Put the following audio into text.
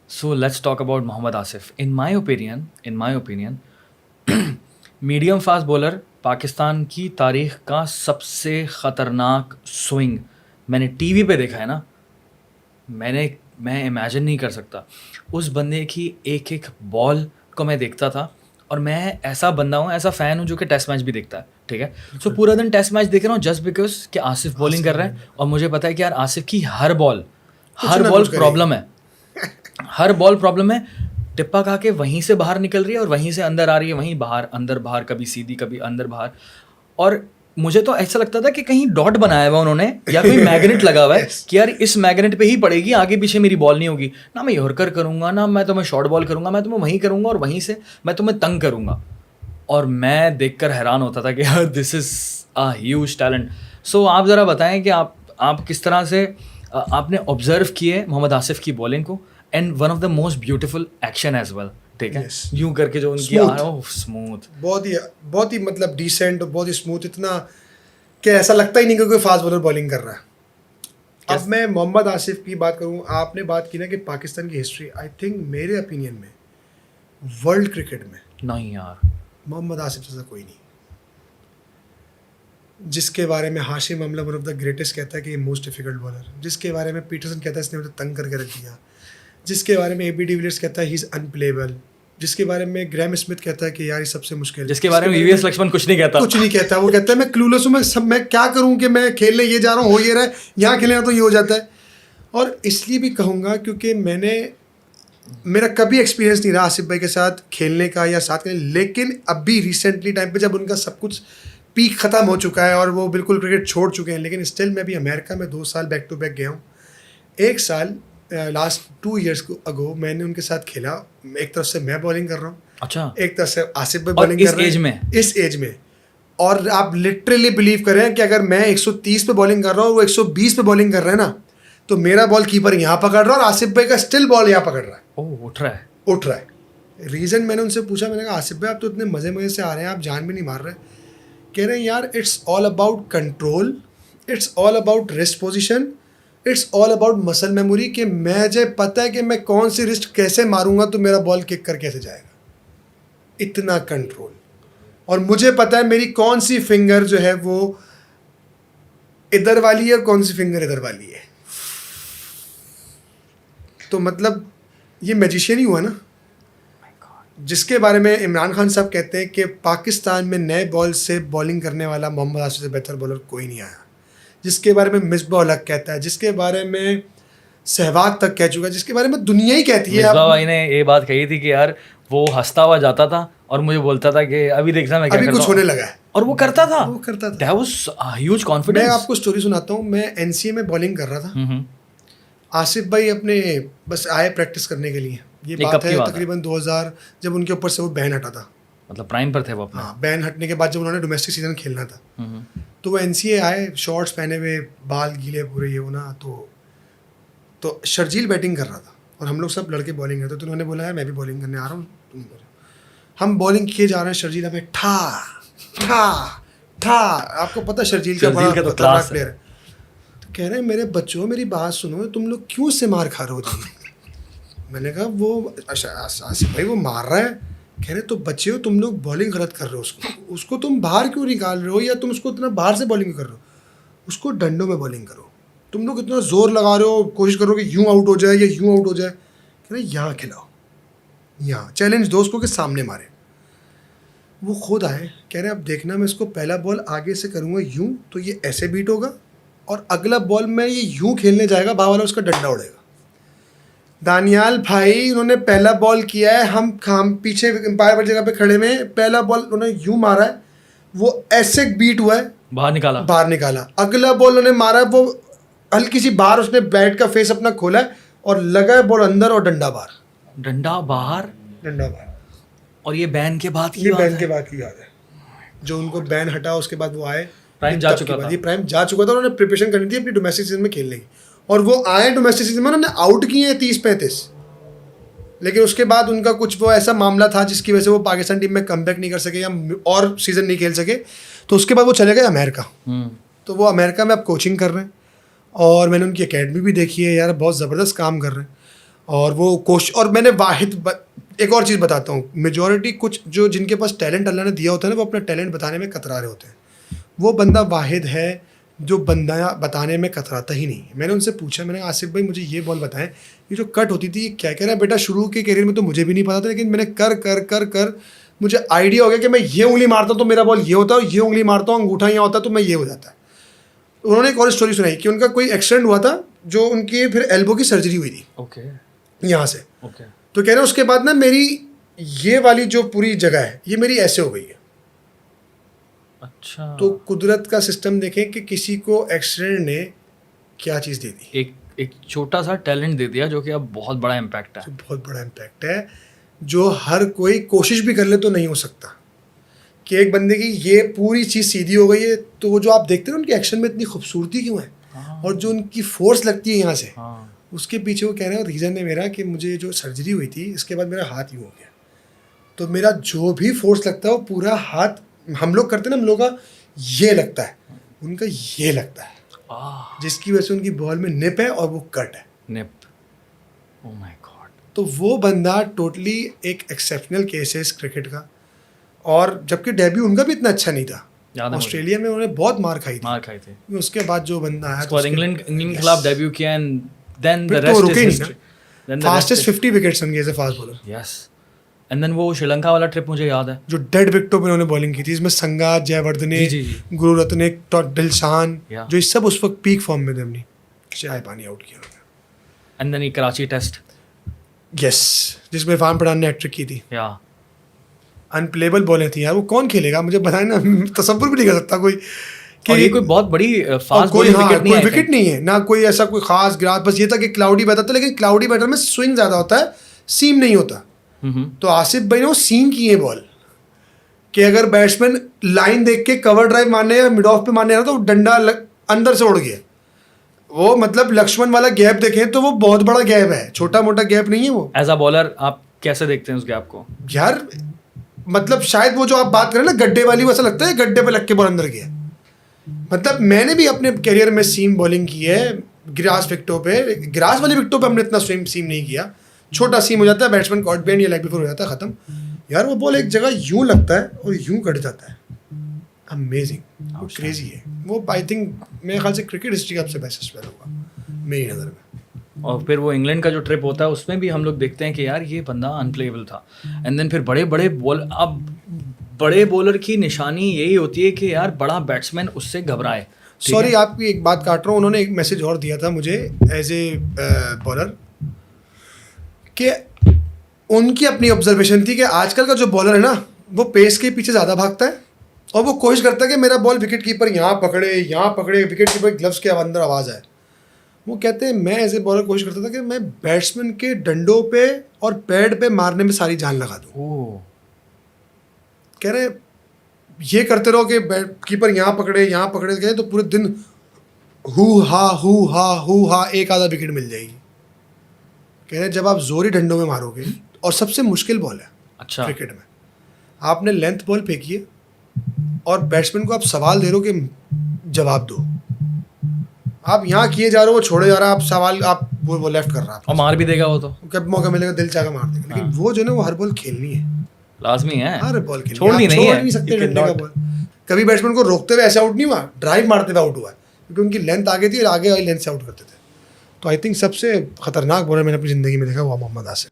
So let's talk about Mohammad Asif. In my opinion, medium fast bowler Pakistan की तारीख का सबसे ख़तरनाक स्विंग मैंने टीवी पे देखा है ना। मैं इमेजिन नहीं कर सकता। उस बंदे की एक एक बॉल को मैं देखता था, और मैं ऐसा बंदा हूँ, ऐसा फ़ैन हूँ जो कि टेस्ट मैच भी देखता है, ठीक है। सो पूरा दिन टेस्ट मैच देख रहा हूँ जस्ट बिकॉज कि आसिफ बॉलिंग कर रहा है, और मुझे पता है कि यार आसिफ की हर बॉल प्रॉब्लम है, हर बॉल प्रॉब्लम है। टिप्पा खा के वहीं से बाहर निकल रही है और वहीं से अंदर आ रही है, वहीं बाहर अंदर बाहर, कभी सीधी कभी अंदर बाहर। और मुझे तो ऐसा लगता था कि कहीं डॉट बनाया हुआ उन्होंने या कोई मैग्नेट लगा हुआ है कि यार इस मैग्नेट पे ही पड़ेगी, आगे पीछे मेरी बॉल नहीं होगी ना। मैं यॉर्कर करूंगा ना, मैं तुम्हें शॉर्ट बॉल करूंगा, मैं तुम्हें वहीं करूंगा और वहीं से मैं तुम्हें तंग करूंगा। और मैं देखकर हैरान होता था कि यार this is a huge talent. So आप ज़रा बताएं कि आप किस तरह से आपने ऑब्जर्व किए मोहम्मद आसिफ की बॉलिंग को, and one of the most beautiful action as well, ठीक है। यूं करके जो उनकी स्मूथ, बहुत ही मतलब डिसेंट, बहुत ही स्मूथ, इतना कि ऐसा लगता ही नहीं कि कोई फास्ट बॉलर बॉलिंग कर रहा है। अब मैं मोहम्मद आसिफ की बात करूं, आपने बात की ना कि पाकिस्तान की हिस्ट्री, आई थिंक मेरे ओपिनियन में वर्ल्ड क्रिकेट में नहीं यार मोहम्मद आसिफ जैसा कोई नहीं, जिसके बारे में हाशिम अमला वन ऑफ द ग्रेटेस्ट कहता है कि ये मोस्ट डिफिकल्ट बॉलर, जिसके बारे में पीटरसन कहता है इसने मुझे तंग करके रख दिया, जिसके बारे में एबी डिविलियर्स कहता है ही इज़ अनप्लेबल, जिसके बारे में ग्रैम स्मिथ कहता है कि यार ये सबसे मुश्किल, जिसके बारे में वीवीएस लक्ष्मण कुछ नहीं कहता, वो कहता है मैं क्लूलेस हूँ, मैं क्या करूँ कि मैं खेलने ये जा रहा हूँ, हो ये रहा है, यहाँ खेलना तो ये हो जाता है। और इसलिए भी कहूँगा क्योंकि मेरा कभी एक्सपीरियंस नहीं रहा आसिफ भाई के साथ खेलने का या साथ खेलने, लेकिन अभी रिसेंटली टाइम पे जब उनका सब कुछ पीक ख़त्म हो चुका है और वो बिल्कुल क्रिकेट छोड़ चुके हैं, लेकिन स्टिल मैं भी अमेरिका में 2 साल बैक टू बैक गया हूँ। एक साल लास्ट 2 years अगो मैंने उनके साथ खेला। एक तरफ से मैं बॉलिंग कर रहा हूँ, अच्छा, एक तरफ से आसिफ भाई बॉलिंग कर रहे हैं इस एज में। और आप लिटरली बिलीव करें कि अगर मैं 130 पे बॉलिंग कर रहा हूँ और वो 120 पे बॉलिंग कर रहे हैं ना, तो मेरा बॉल कीपर यहाँ पकड़ रहा है और आसिफ भाई का स्टिल बॉल यहाँ पकड़ रहा है, उठ रहा है। रीज़न मैंने उनसे पूछा, मैंने कहा आसिफ भाई आप तो इतने मज़े से आ रहे हैं, आप जान भी नहीं मार रहे। कह रहे हैं यार it's all about control, it's all about wrist position, it's all about muscle memory, कि मुझे पता है कि मैं कौन सी रिस्ट कैसे मारूंगा तो मेरा बॉल किक कर कैसे जाएगा, इतना कंट्रोल। और मुझे पता है मेरी कौन सी फिंगर जो है वो इधर वाली है और कौन सी फिंगर इधर वाली है। तो मतलब ये मैजिशियन ही हुआ ना, जिसके बारे में इमरान खान साहब कहते हैं कि पाकिस्तान में नए बॉल से बॉलिंग करने वाला मोहम्मद आसिफ से बेहतर बॉलर कोई नहीं आया, जिसके बारे में मिसबाह उल हक कहता है, जिसके बारे में सहवाग तक कह चुका है, जिसके बारे में दुनिया ही कहती है। मिसबाह भाई ने ये बात कही थी कि यार वो हंसता हुआ जाता था और मुझे बोलता था कि अभी देखना मैं क्या अभी कुछ होने लगा है, और वो करता था। That was a huge confidence। मैं आपको स्टोरी सुनाता हूँ। मैं एनसीए में बॉलिंग कर रहा था, आसिफ भाई अपने बस आए प्रैक्टिस करने के लिए। ये बात है तकरीबन 2000, जब उनके ऊपर से वो बैन हटा था, मतलब प्राइम पर थे वो अपना। हाँ, बैन हटने के बाद जब उन्होंने डोमेस्टिक सीजन खेलना था, तो वो एनसीए आए, शॉर्ट्स पहने हुए, बाल गीले पूरे ये होना। तो शर्जील बैटिंग कर रहा था और हम लोग सब लड़के बॉलिंग करते, तो उन्होंने बोला यार मैं भी बॉलिंग करने आ रहा हूँ, तुम करो। हम बॉलिंग किए जा रहे हैं, शर्जील हमें ठा ठा ठा, आपको पता शर्जील का बड़ा खतरनाक प्लेयर है। तो कह रहे हैं मेरे बच्चों मेरी बात सुनो, तुम लोग क्यों से मार खा रहे हो? मैंने कहा वो आसिफ भाई वो मार रहा है। कह रहे तो बच्चे हो तुम लोग बॉलिंग गलत कर रहे हो, उसको तुम बाहर क्यों निकाल रहे हो, या तुम उसको इतना बाहर से बॉलिंग कर रहे हो, उसको डंडों में बॉलिंग करो। तुम लोग इतना जोर लगा रहे हो, कोशिश करो कि यूं आउट हो जाए या यूं आउट हो जाए। कह रहे यहाँ खिलाओ, यहाँ चैलेंज दो उसको कि सामने मारे। वो खुद आए, कह रहे अब देखना मैं इसको पहला बॉल आगे से करूँगा यूं तो ये ऐसे बीट होगा, और अगला बॉल में ये यूं खेलने जाएगा, बाहर वाला उसका डंडा उड़ेगा। दानियाल भाई उन्होंने पहला बॉल किया है, हम पीछे एम्पायर वाली जगह पे खड़े हुए, पहला बॉल उन्होंने यूं मारा है, वो ऐसे बीट हुआ है, बाहर निकाला। अगला बॉल उन्होंने मारा है, वो हल्की सी बाहर, उसने बैट का फेस अपना खोला है और लगा है बॉल अंदर और डंडा बाहर। और ये बैन के बाद की बात है, जो उनको बैन हटा उसके बाद वो आए, प्राइम जा चुका था, उन्होंने प्रिपरेशन करनी थी अपनी डोमेस्टिक सीजन में खेलने की, और वो आए डोमेस्टिक सीजन में उन्होंने आउट किए हैं 30-35, लेकिन उसके बाद उनका कुछ वो ऐसा मामला था जिसकी वजह से वो पाकिस्तान टीम में कमबैक नहीं कर सके या और सीज़न नहीं खेल सके, तो उसके बाद वो चले गए अमेरिका। तो वो अमेरिका में अब कोचिंग कर रहे हैं, और मैंने उनकी एकेडमी भी देखी है यार, बहुत ज़बरदस्त काम कर रहे हैं। और वो कोशिश, और मैंने एक और चीज़ बताता हूँ, मेजॉरिटी कुछ जो जिनके पास टैलेंट अल्लाह ने दिया होता है ना, वो अपना टैलेंट बताने में कतरा रहे होते हैं। वो बंदा वाहिद है जो बंदा बताने में कतराता ही नहीं। मैंने उनसे पूछा, मैंने आसिफ भाई मुझे ये बॉल बताएं, ये जो कट होती थी ये क्या कह रहा है? बेटा शुरू के करियर में तो मुझे भी नहीं पता था, लेकिन मैंने कर कर कर कर मुझे आइडिया हो गया कि मैं ये उंगली मारता हूँ तो मेरा बॉल ये होता है, ये उंगली मारता हूँ अंगूठा यहाँ होता है तो मैं ये हो जाता है। उन्होंने एक और स्टोरी सुनाई कि उनका कोई एक्सीडेंट हुआ था, जो उनकी फिर एल्बो की सर्जरी हुई थी ओके यहाँ से। ओके तो कह रहे हैं उसके बाद ना मेरी ये वाली जो पूरी जगह है ये मेरी ऐसे हो गई है। अच्छा, तो कुदरत का सिस्टम देखें कि किसी को एक्सीडेंट ने क्या चीज़ दे दी, एक छोटा सा टैलेंट दे दिया जो कि अब बहुत बड़ा इम्पैक्ट है। तो बहुत बड़ा इम्पैक्ट है, जो हर कोई कोशिश भी कर ले तो नहीं हो सकता कि एक बंदे की ये पूरी चीज़ सीधी हो गई है। तो वो जो आप देखते हैं उनके एक्शन में इतनी खूबसूरती क्यों है, हाँ, और जो उनकी फोर्स लगती है यहाँ से, हाँ, उसके पीछे वो कह रहे हैं रीज़न है मेरा कि मुझे जो सर्जरी हुई थी इसके बाद मेरा हाथ यूँ हो गया, तो मेरा जो भी फोर्स लगता है वो पूरा हाथ, हम लोग करते हैं ना, हम लोग का ये लगता है, उनका ये लगता है, जिसकी वजह से उनकी बॉल में निप है और वो कट है। निप, ओह माय गॉड। तो वो बंदा टोटली एक एक्सेप्शनल केस है इस क्रिकेट का। और जबकि डेब्यू उनका भी इतना अच्छा नहीं था, याद है ऑस्ट्रेलिया में उन्होंने बहुत मार खाई थी। उसके बाद जो बंदा आया मुझे। इंग्लैंड के खिलाफ डेब्यू किया एंड देन द फिर तो रेस्ट रुके इज ही नहीं हिस्ट्री। ना, फास्टेस्ट 50 विकेट्स उनके as a fast bowler. Yes, and then वो श्रीलंका वाला ट्रिप मुझे याद है, जो डेड विकेटों पे उन्होंने बॉलिंग की थी, इसमें संगा, जयवर्धने, जी, जी। गुरुरत्ने, दिलशान, Yeah. जो इस सब उस वक्त पीक फॉर्म में थे अपनी, चाय पानी आउट किया उन्होंने। एंड देन ये कराची टेस्ट, यस, जिसमें इरफान पठान ने हैट्रिक की थी। या अनप्लेबल बॉलें थी यार, वो कौन खेलेगा मुझे बताए ना, तसव्वुर भी नहीं कर सकता कोई और ये कोई बहुत बड़ी फास्ट कोई बॉलिंग विकेट नहीं कोई है, विकेट नहीं है ना, कोई ऐसा कोई खास ग्रास, बस ये था कि क्लाउडी बैटर था, लेकिन क्लाउडी बैटर में स्विंग ज़्यादा होता है, सीम नहीं होता। तो आसिफ भाई ने वो सीम की है बॉल कि अगर बैट्समैन लाइन देख के कवर ड्राइव मारने या मिड ऑफ पे मारने आ रहा तो डंडा अंदर से उड़ गया। वो मतलब लक्ष्मण वाला गैप देखें तो वो बहुत बड़ा गैप है, छोटा मोटा गैप नहीं है वो। एज अ बॉलर आप कैसे देखते हैं उस गैप को? यार मतलब शायद वो जो आप बात करें ना गड्ढे वाली, वो ऐसा लगता है गड्ढे पे लग के बॉल अंदर गया। मतलब मैंने भी अपने करियर में सीम बॉलिंग की है, ग्रास विकेटों पे, ग्रास वाली विकेटों पे हमने इतना सीम नहीं किया, छोटा सीम हो जाता है, बैट्समैन कॉट बैंड या लेग बिफोर हो जाता है, खत्म। यार वो बॉल एक जगह यूं लगता है और यूं कट जाता है, अमेजिंग, वो क्रेजी है वो। आई थिंक मेरे ख्याल से क्रिकेट हिस्ट्री का सबसे बेस्ट स्पेल होगा मेरी नज़र में। और फिर वो इंग्लैंड का जो ट्रिप होता है उसमें भी हम लोग देखते हैं कि यार ये बंदा अनप्लेएबल था। एंड देन फिर बड़े बड़े बॉल, अब बड़े बॉलर की निशानी यही होती है कि यार बड़ा बैट्समैन उससे घबराए। सॉरी आपकी एक बात काट रहा हूँ, उन्होंने एक मैसेज और दिया था मुझे एज ए बॉलर, कि उनकी अपनी ऑब्जर्वेशन थी कि आजकल का जो बॉलर है ना वो पेस के पीछे ज़्यादा भागता है और वो कोशिश करता है कि मेरा बॉल विकेट कीपर यहाँ पकड़े, विकेट कीपर ग्लव्स के अंदर आवाज़ आए। वो कहते हैं मैं एज ए बॉलर कोशिश करता था कि मैं बैट्समैन के डंडों पे और पैड पे मारने में सारी जान लगा दूँ। कह रहे ये करते रहो कि कीपर यहाँ पकड़े गए तो पूरे दिन हु हा एक आधा विकेट मिल जाएगी। कह रहे जब आप जोरी डंडों में मारोगे, और सबसे मुश्किल बॉल है अच्छा क्रिकेट में, आपने लेंथ बॉल फेंकी है और बैट्समैन को आप सवाल दे रहे हो कि जवाब दो, आप यहाँ किए जा रहे हो, वो छोड़े जा रहा है, आप सवाल आप वो लेफ्ट कर रहा है और मार भी देगा वो, तो कब मौका मिलेगा दिल चाह मार देगा। लेकिन वो जो ना वो हर बॉल खेलनी है, लाजमी है, हर बॉल खेलनी छोड़नी है, नहीं है, नहीं सकते डंडे का बॉल। कभी बैट्समैन को रोकते हुए ऐसे आउट नहीं हुआ, ड्राइव मारते हुए आउट हुआ है, क्योंकि उनकी लेंथ आगे थी और आगे वाली लेंथ से आउट करते थे। तो आई थिंक सबसे खतरनाक बॉलर मैंने अपनी ज़िंदगी में देखा हुआ मोहम्मद आसिफ।